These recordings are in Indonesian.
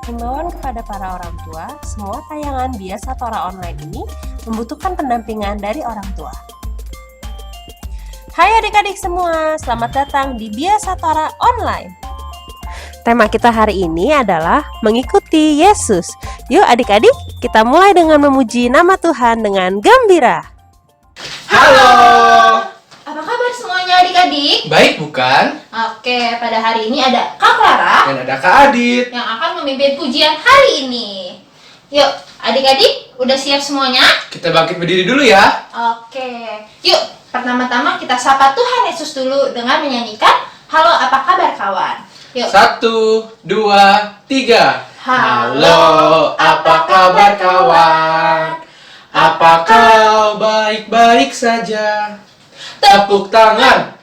Himbauan kepada para orang tua, semua tayangan Biasa Tora Online ini membutuhkan pendampingan dari orang tua. Hai adik-adik semua, selamat datang di Biasa Tora Online. Tema kita hari ini adalah mengikuti Yesus. Yuk adik-adik, kita mulai dengan memuji nama Tuhan dengan gembira. Halo. Apa kabar semuanya adik-adik? Baik bukan? Oke, pada hari ini ada Kak Clara Dan ada Kak Adit. yang akan memimpin pujian hari ini. Yuk, adik-adik, udah siap semuanya? Kita bangkit berdiri dulu ya. Oke, yuk pertama-tama kita sapa Tuhan Yesus dulu dengan menyanyikan Halo, apa kabar kawan? Yuk. 1, 2, 3. Halo, apa kabar kawan? Apa kau baik-baik saja? Tepuk tangan,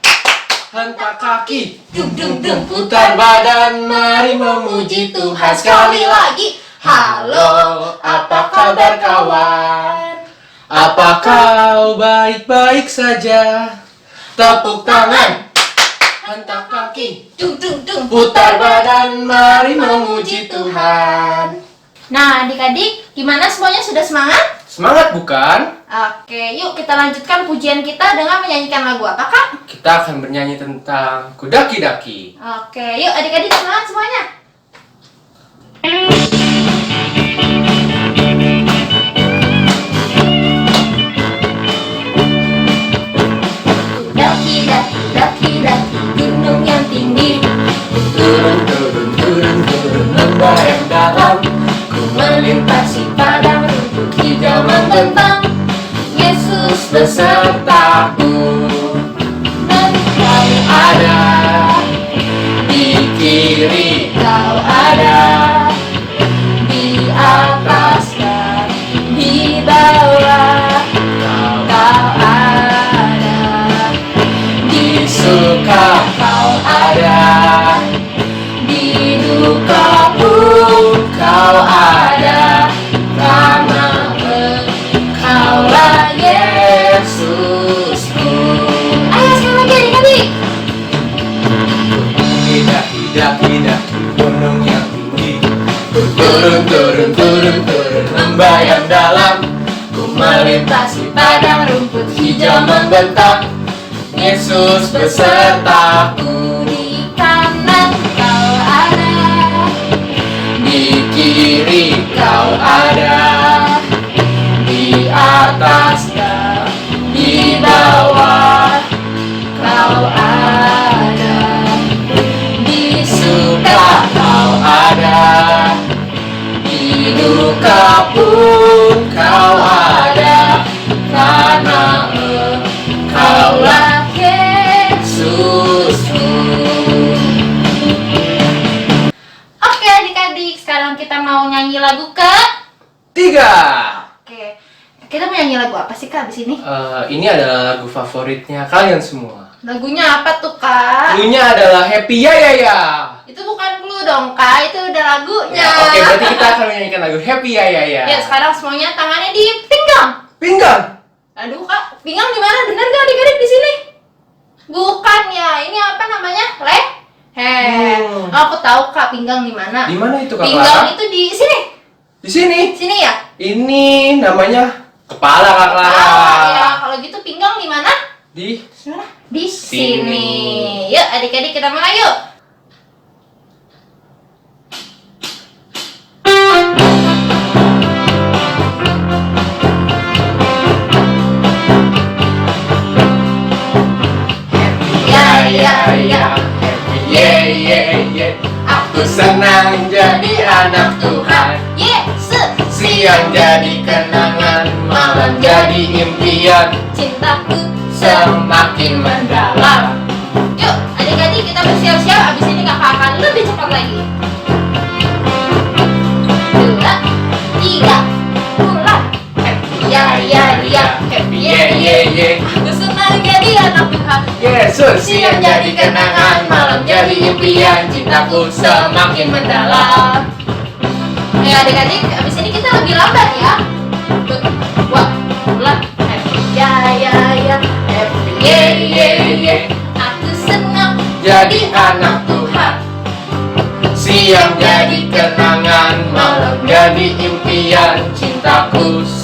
hentak kaki, Dung, dung, dung. putar badan, mari memuji Tuhan sekali lagi. Halo, apa kabar kawan? Apa kau baik-baik saja? Tepuk tangan, hentak kaki, Dung, dung, dung. putar badan, mari memuji Tuhan. Nah, adik-adik, gimana semuanya sudah semangat? Semangat bukan? Oke, yuk kita lanjutkan pujian kita dengan menyanyikan lagu apa, Kak? Kita akan bernyanyi tentang Kudaki-daki. Oke, yuk adik-adik semangat semuanya. Daki-daki, daki-daki, gunung yang tinggi. Turun, turun, turun, turun, lembah yang dalam. Ku melintasi padang rumput hijau membentang. Yesus besertaku, dan kau ada Di kiri, kau ada di atas dan di bawah. Kau ada di suka, kau ada di duka pun kau ada, karena Engkaulah Yesusku. Ayo sekali lagi adik-adik. daki-daki, gunung yang tinggi. Turun, turun, turun, turun, lembah yang dalam. Ku melintasi padang rumput hijau membentang. Yesus besertaku. Di kanan kau ada, Di kiri kau ada di atas dan di bawah. Kau ada di suka, kau ada. di duka pun kau ada, karena Engkaulah Yesusku. Oke adik-adik, sekarang kita mau nyanyi lagu ke 3. Oke, kita mau nyanyi lagu apa sih Kak di sini? Ini adalah lagu favoritnya kalian semua. Lagunya apa tuh Kak? Lagunya adalah Happy Ya Ya Ya. Itu bukan clue dong Kak, itu udah lagunya. Ya, oke, berarti kita akan menyanyikan lagu Happy Ya Ya Ya. Ya sekarang semuanya tangannya di pinggang. Pinggang. Aduh Kak, pinggang di mana? Bener gak adik-adik di sini? Bukan ya, ini apa namanya? Leher. Aku tahu Kak pinggang di mana. Di mana itu Kak Pinggang Clara? itu di sini. Di sini. Sini ya? Ini namanya kepala Kak Clara. Ya, kalau gitu pinggang di mana? Di Mana? Di Sini. sini. Yuk adik-adik kita mulai yuk. Ya ya ya, Happy Ye Ye Ye. Aku senang jadi anak Tuhan. Yesus. Siang jadi kenangan, malam jadi impian, Cintaku semakin mendalam. Yuk, adik-adik kita bersiap-siap. Abis ini kakak akan lebih cepat lagi. 2, 3, mulai. Ya ya ya, Happy Ye Ye Ye. aku senang jadi anak Tuhan. Yesus Siang jadi kenangan, malam jadi impian, cintaku semakin mendalam. Ayo adik-adik, abis ini kita lebih lambat ya. 2, mulai. Ya ya ya, happy ye ye ye. Aku senang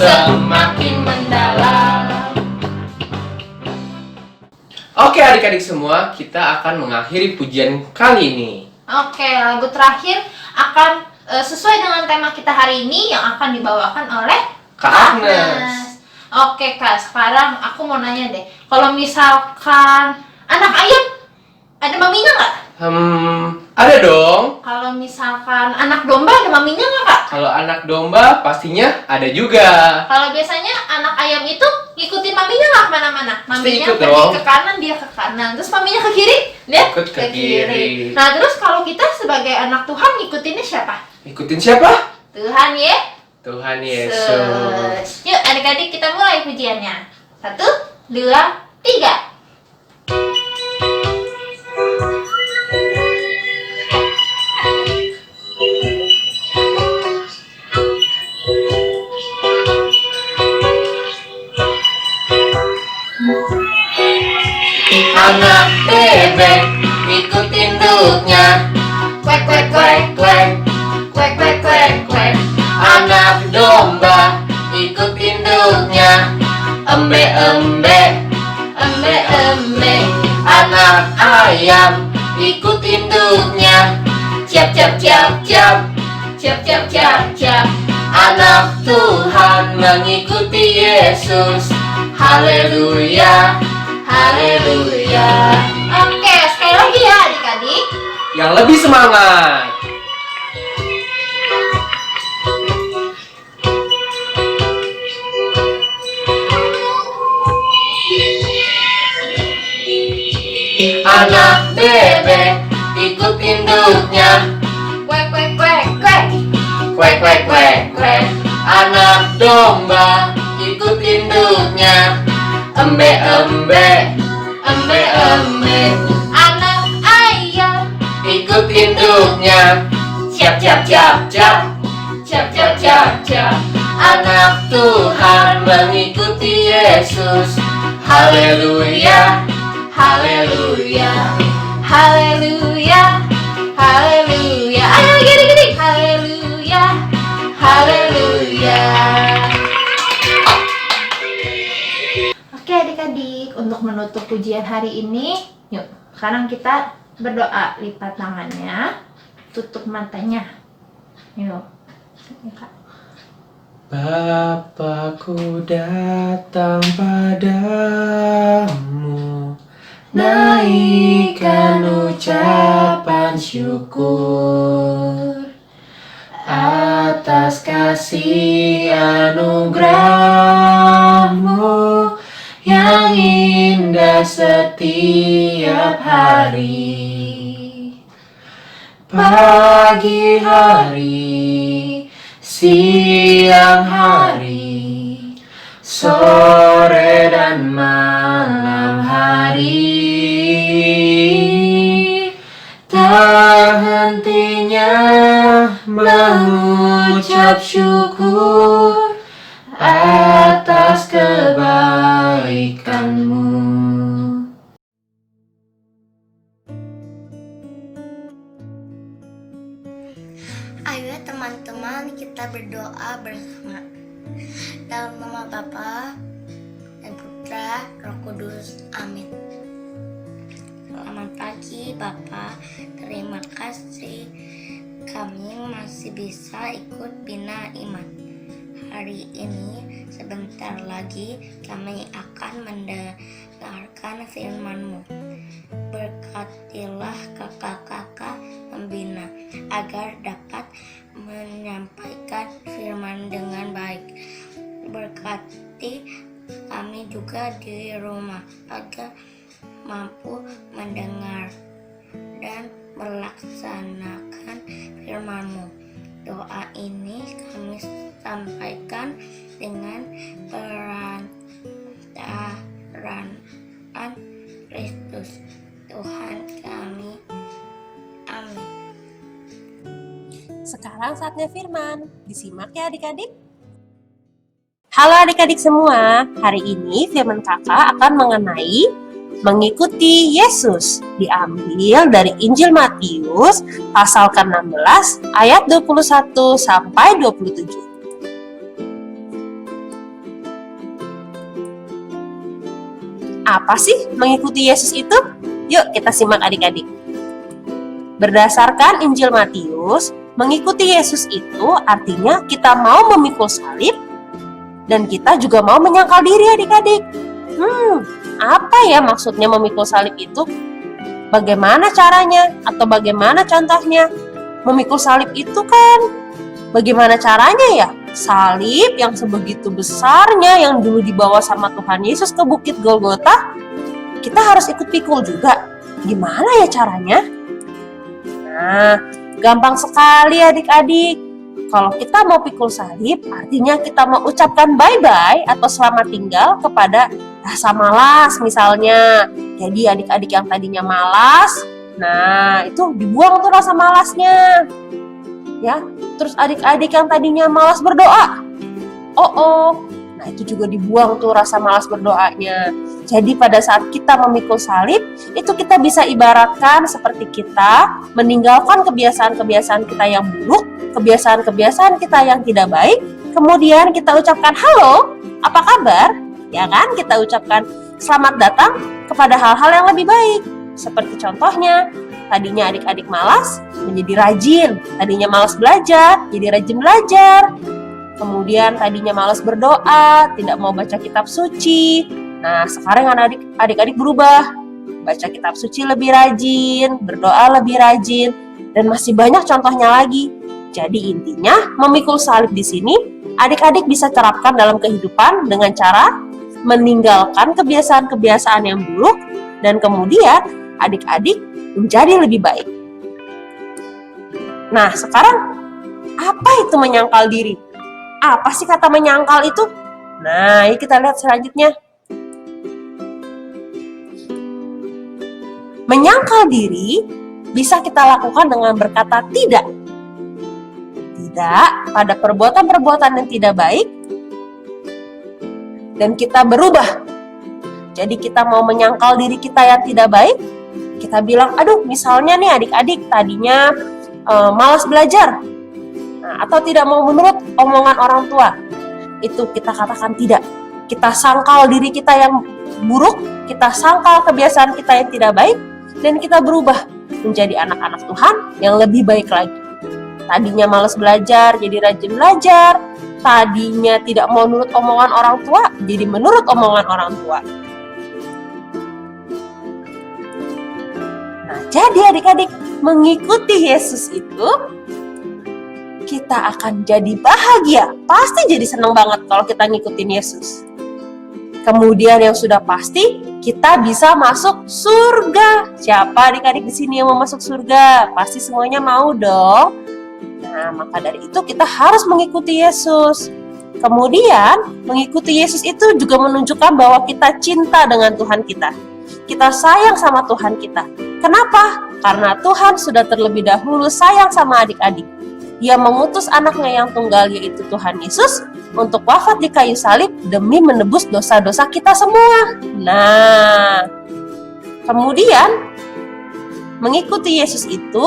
semakin mendalam. Oke adik-adik semua, kita akan mengakhiri pujian kali ini. Oke, lagu terakhir akan sesuai dengan tema kita hari ini yang akan dibawakan oleh Kak Agnes. Oke Kak, sekarang aku mau nanya deh, kalau misalkan anak ayam ada maminya nggak? Ada dong. Kalau misalkan anak domba ada maminya nggak Kak? Kalau anak domba pastinya ada juga. Kalau biasanya anak ayam itu ngikutin maminya nggak kemana-mana? Maminya ikut pergi dong. ke kanan, dia ke kanan. Terus maminya ke kiri, dia Ikut ke kiri. Nah terus kalau kita sebagai anak Tuhan ngikutinnya siapa? Ikutin siapa? Tuhan Tuhan Yesus. Yuk adik-adik kita mulai pujiannya. 1, 2, 3. Anak bebek ikut induknya, Kwek kwek kwek kwek, kwek kwek kwek kwek. anak domba ikut induknya, embe embe, Embe embe, anak ayam ikut induknya, ciap ciap ciap ciap, ciap ciap ciap ciap. anak Tuhan mengikuti Yesus, haleluya, haleluya. Oke, sekali lagi ya adik-adik. Yang lebih semangat. Anak bebek ikut induknya, Kwek kwek kwek kwek, kwek kwek kwek kwek. Anak domba ikut induknya, embe embe, embe embe. anak ayam, Ikut induknya, ciap ciap ciap ciap, ciap ciap ciap ciap. anak Tuhan mengikuti Yesus, haleluya, haleluya. Haleluya, haleluya. Ayo lagi adik-adik. Haleluya, haleluya. Oke adik-adik, untuk menutup pujian hari ini, yuk sekarang kita berdoa. Lipat tangannya, tutup matanya. Yuk. Ya, Kak. Bapakku datang padamu, naikkan ucapan syukur atas kasih anugerahmu yang indah setiap hari. Pagi hari, siang hari, sore dan malam hari, tak hentinya mengucap syukur atas kebaikanmu. Ayo teman-teman, kita berdoa bersama. Dalam nama Bapa dan Putra Roh Kudus, amin. Selamat pagi Bapak, terima kasih kami masih bisa ikut Bina Iman. Hari ini sebentar lagi kami akan mendengarkan firman-Mu. Berkatilah kakak-kakak pembina agar dapat menyampaikan firman dengan baik. Berkati kami juga di rumah agar mampu mendengar dan melaksanakan firman-Mu. Doa ini kami sampaikan dengan perantaraan Kristus Tuhan kami. Amin. Sekarang saatnya firman. Disimak ya adik-adik. Halo adik-adik semua. Hari ini firman kakak akan mengenai mengikuti Yesus. Diambil dari Injil Matius pasal ke-16 ayat 21 sampai 27. Apa sih mengikuti Yesus itu? Yuk kita simak adik-adik. Berdasarkan Injil Matius, mengikuti Yesus itu artinya kita mau memikul salib dan kita juga mau menyangkal diri adik-adik. Apa ya maksudnya memikul salib itu? Bagaimana caranya atau bagaimana contohnya? Memikul salib itu kan bagaimana caranya ya? Salib yang sebegitu besarnya yang dulu dibawa sama Tuhan Yesus ke Bukit Golgota, kita harus ikut pikul juga. Gimana ya caranya? Nah, gampang sekali adik-adik. Kalau kita mau pikul salib, artinya kita mau ucapkan bye-bye atau selamat tinggal kepada rasa malas misalnya. Jadi adik-adik yang tadinya malas, nah itu dibuang tuh rasa malasnya. Ya, terus adik-adik yang tadinya malas berdoa, nah itu juga dibuang tuh rasa malas berdoanya. Jadi pada saat kita memikul salib, itu kita bisa ibaratkan seperti kita meninggalkan kebiasaan-kebiasaan kita yang buruk, kebiasaan-kebiasaan kita yang tidak baik, kemudian kita ucapkan halo, apa kabar? Ya kan, kita ucapkan selamat datang kepada hal-hal yang lebih baik. Seperti contohnya, tadinya adik-adik malas menjadi rajin, tadinya malas belajar jadi rajin belajar. Kemudian tadinya malas berdoa, tidak mau baca kitab suci. Nah, sekarang adik-adik berubah, baca kitab suci lebih rajin, berdoa lebih rajin, dan masih banyak contohnya lagi. Jadi intinya memikul salib di sini adik-adik bisa terapkan dalam kehidupan dengan cara meninggalkan kebiasaan-kebiasaan yang buruk dan kemudian adik-adik menjadi lebih baik. Nah, sekarang apa itu menyangkal diri? Apa sih kata menyangkal itu? Nah, yuk kita lihat selanjutnya. Menyangkal diri bisa kita lakukan dengan berkata tidak. Tidak pada perbuatan-perbuatan yang tidak baik dan kita berubah. Jadi kita mau menyangkal diri kita yang tidak baik, kita bilang, aduh misalnya nih adik-adik tadinya malas belajar, atau tidak mau menurut omongan orang tua. Itu kita katakan tidak. Kita sangkal diri kita yang buruk, kita sangkal kebiasaan kita yang tidak baik, dan kita berubah menjadi anak-anak Tuhan yang lebih baik lagi. Tadinya malas belajar, jadi rajin belajar. Tadinya tidak mau menurut omongan orang tua, jadi menurut omongan orang tua. Nah, jadi adik-adik, mengikuti Yesus itu kita akan jadi bahagia. Pasti jadi senang banget kalau kita ngikutin Yesus. Kemudian yang sudah pasti, kita bisa masuk surga. Siapa adik-adik di sini yang mau masuk surga? Pasti semuanya mau dong. Nah, maka dari itu kita harus mengikuti Yesus. Kemudian, mengikuti Yesus itu juga menunjukkan bahwa kita cinta dengan Tuhan kita. Kita sayang sama Tuhan kita. Kenapa? Karena Tuhan sudah terlebih dahulu sayang sama adik-adik. Dia mengutus anaknya yang tunggal, yaitu Tuhan Yesus, untuk wafat di kayu salib demi menebus dosa-dosa kita semua. Nah, kemudian mengikuti Yesus itu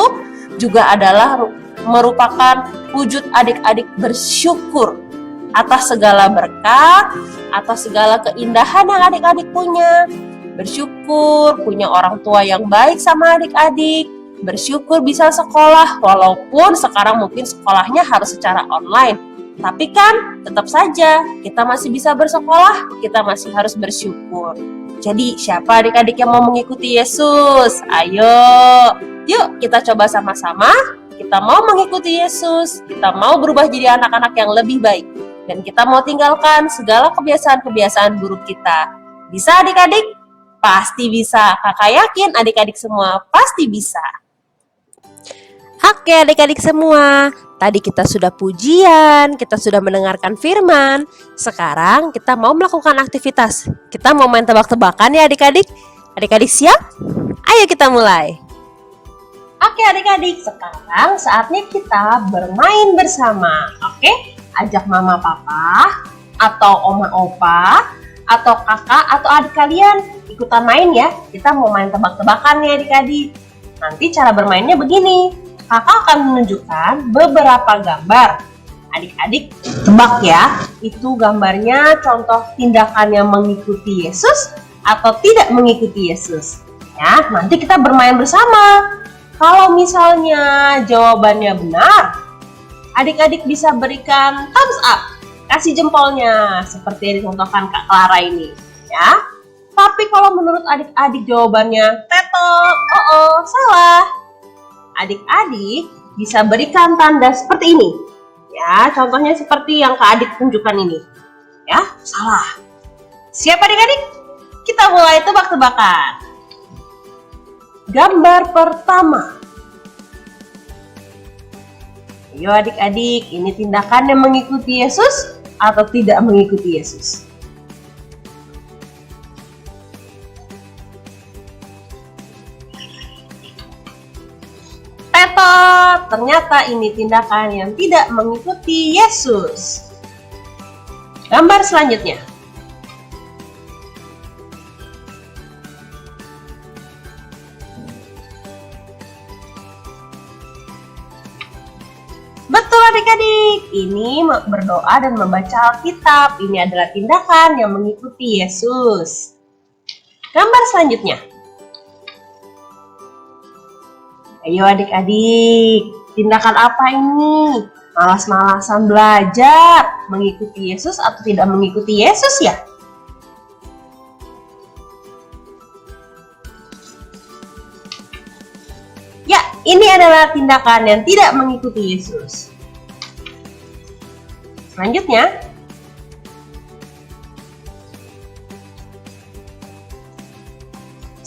juga adalah merupakan wujud adik-adik bersyukur atas segala berkat, atas segala keindahan yang adik-adik punya. Bersyukur punya orang tua yang baik sama adik-adik. Bersyukur bisa sekolah, walaupun sekarang mungkin sekolahnya harus secara online. Tapi kan tetap saja kita masih bisa bersekolah, kita masih harus bersyukur. Jadi siapa adik-adik yang mau mengikuti Yesus? Ayo, yuk kita coba sama-sama. Kita mau mengikuti Yesus, kita mau berubah jadi anak-anak yang lebih baik. Dan kita mau tinggalkan segala kebiasaan-kebiasaan buruk kita. Bisa adik-adik? Pasti bisa. Kakak yakin adik-adik semua pasti bisa. Oke adik-adik semua, tadi kita sudah pujian, kita sudah mendengarkan firman. Sekarang kita mau melakukan aktivitas. Kita mau main tebak-tebakan ya adik-adik. Adik-adik siap? Ayo kita mulai. Oke adik-adik, sekarang saatnya kita bermain bersama. Oke, ajak mama papa, atau oma opa, atau kakak, atau adik kalian ikutan main ya. Kita mau main tebak-tebakan nih adik-adik. Nanti cara bermainnya begini. Kakak akan menunjukkan beberapa gambar. Adik-adik tebak ya, itu gambarnya contoh tindakan yang mengikuti Yesus atau tidak mengikuti Yesus? Ya, nanti kita bermain bersama. Kalau misalnya jawabannya benar, adik-adik bisa berikan thumbs up, kasih jempolnya seperti yang dicontohkan Kak Clara ini, ya. Tapi kalau menurut adik-adik jawabannya tetot, salah. Adik-adik bisa berikan tanda seperti ini. Ya, contohnya seperti yang Kak Adik tunjukkan ini. Ya, salah. Siap adik-adik? Kita mulai tebak-tebakan. Gambar pertama. Ayo adik-adik, ini tindakan yang mengikuti Yesus atau tidak mengikuti Yesus? Tetot, ternyata ini tindakan yang tidak mengikuti Yesus. Gambar selanjutnya. Betul adik-adik, ini berdoa dan membaca Alkitab. Ini adalah tindakan yang mengikuti Yesus. Gambar selanjutnya. Ayo adik-adik, tindakan apa ini? Malas-malasan belajar, mengikuti Yesus atau tidak mengikuti Yesus ya? Ya, ini adalah tindakan yang tidak mengikuti Yesus. Selanjutnya,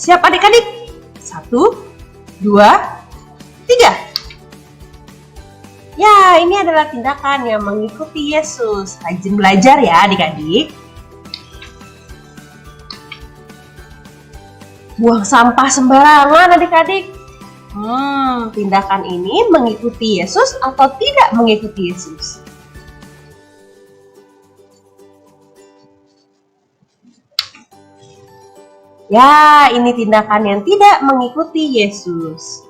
siap adik-adik? 1, 2, 3. Ya, ini adalah tindakan yang mengikuti Yesus. Rajin belajar ya adik-adik. Buang sampah sembarangan adik-adik. Tindakan ini mengikuti Yesus atau tidak mengikuti Yesus? Ya, ini tindakan yang tidak mengikuti Yesus.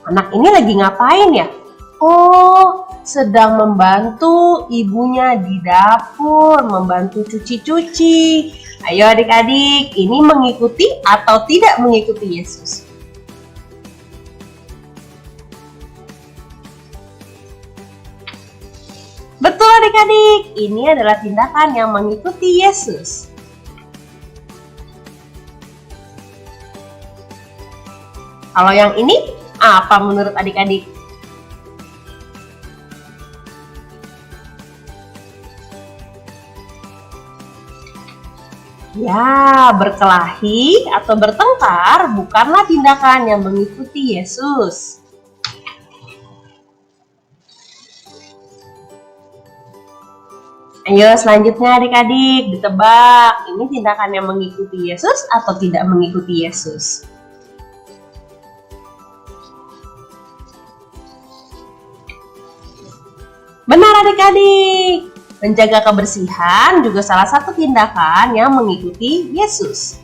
Anak ini lagi ngapain ya? Oh, sedang membantu ibunya di dapur, membantu cuci-cuci. Ayo adik-adik, ini mengikuti atau tidak mengikuti Yesus? Betul adik-adik, ini adalah tindakan yang mengikuti Yesus. Kalau yang ini, apa menurut adik-adik? Ya, berkelahi atau bertengkar bukanlah tindakan yang mengikuti Yesus. Ayo selanjutnya adik-adik, ditebak. Ini tindakan yang mengikuti Yesus atau tidak mengikuti Yesus? Benar adik-adik, menjaga kebersihan juga salah satu tindakan yang mengikuti Yesus.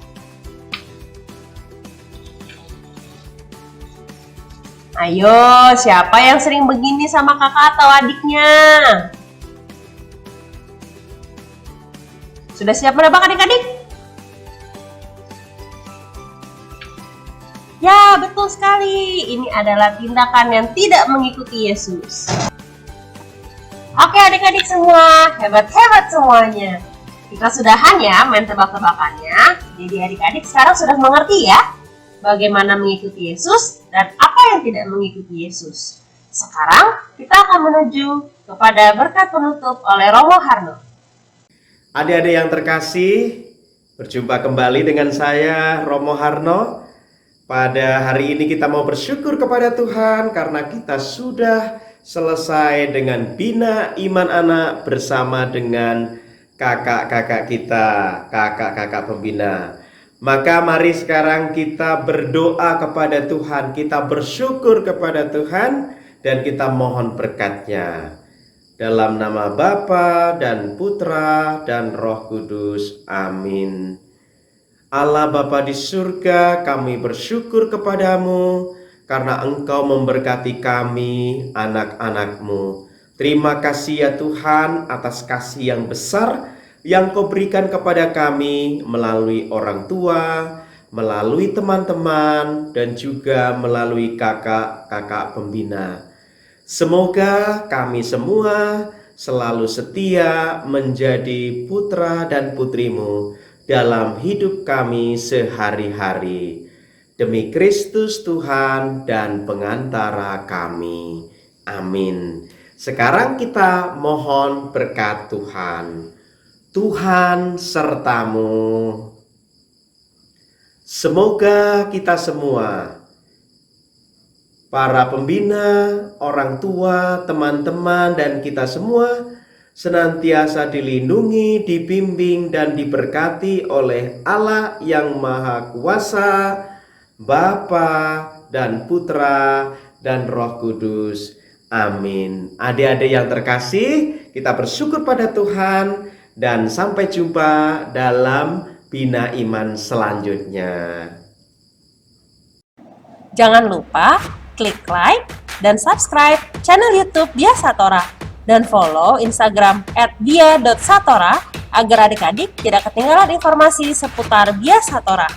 Ayo, siapa yang sering begini sama kakak atau adiknya? Sudah siap menebak adik-adik? Ya, betul sekali. Ini adalah tindakan yang tidak mengikuti Yesus. Oke adik-adik semua, hebat-hebat semuanya. Kita sudahan ya main tebak-tebakannya. Jadi adik-adik sekarang sudah mengerti ya bagaimana mengikuti Yesus dan apa yang tidak mengikuti Yesus. Sekarang kita akan menuju kepada berkat penutup oleh Romo Harno. Adik-adik yang terkasih, berjumpa kembali dengan saya Romo Harno. Pada hari ini kita mau bersyukur kepada Tuhan karena kita sudah selesai dengan bina iman anak bersama dengan kakak-kakak kita, kakak-kakak pembina. Maka mari sekarang kita berdoa kepada Tuhan, kita bersyukur kepada Tuhan dan kita mohon berkat-Nya. Dalam nama Bapa dan Putra dan Roh Kudus. Amin. Allah Bapa di surga, kami bersyukur kepadamu karena Engkau memberkati kami, anak-anak-Mu. Terima kasih ya Tuhan atas kasih yang besar yang Kau berikan kepada kami melalui orang tua, melalui teman-teman, dan juga melalui kakak-kakak pembina. Semoga kami semua selalu setia menjadi putra dan putrimu dalam hidup kami sehari-hari. Demi Kristus Tuhan dan pengantara kami. Amin. Sekarang kita mohon berkat Tuhan. Tuhan sertamu. Semoga kita semua, para pembina, orang tua, teman-teman, dan kita semua senantiasa dilindungi, dibimbing, dan diberkati oleh Allah yang Maha Kuasa, Bapa dan Putra dan Roh Kudus. Amin. Adik-adik yang terkasih, kita bersyukur pada Tuhan dan sampai jumpa dalam Bina Iman selanjutnya. Jangan lupa klik like dan subscribe channel YouTube Bia Satora dan follow Instagram @bia.satora agar adik-adik tidak ketinggalan informasi seputar Bia Satora.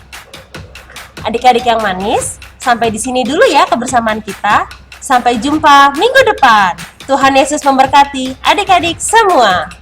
Adik-adik yang manis, sampai di sini dulu ya kebersamaan kita. Sampai jumpa minggu depan. Tuhan Yesus memberkati adik-adik semua.